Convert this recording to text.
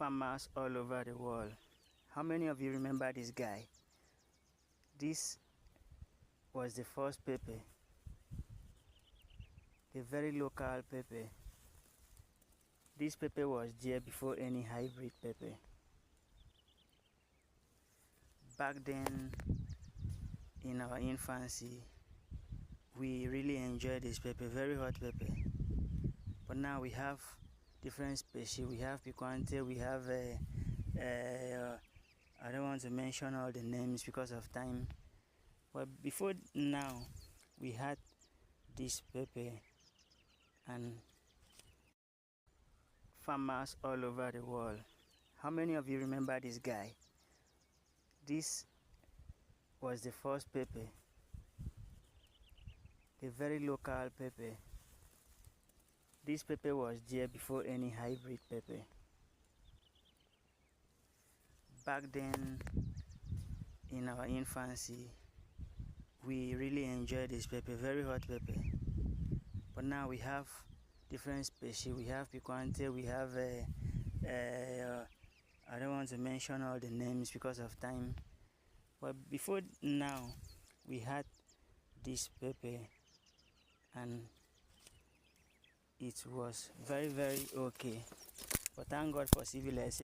farmers all over the world. How many of you remember this guy? This was the first pepper, the very local pepper. This pepper was there before any hybrid pepper. Back then, in our infancy, we really enjoyed this pepper, very hot pepper. But now we have different species. We have piquante, we have I don't want to mention all the names because of time. But before now, we had this pepper, and farmers all over the world. How many of you remember this guy? This was the first pepper, the very local pepper. This pepper was there before any hybrid pepper. Back then, in our infancy, we really enjoyed this pepper, very hot pepper. But now we have different species. We have piquante, we have I don't want to mention all the names because of time. But before now, we had this pepper, and it was very okay. But thank God for civilization.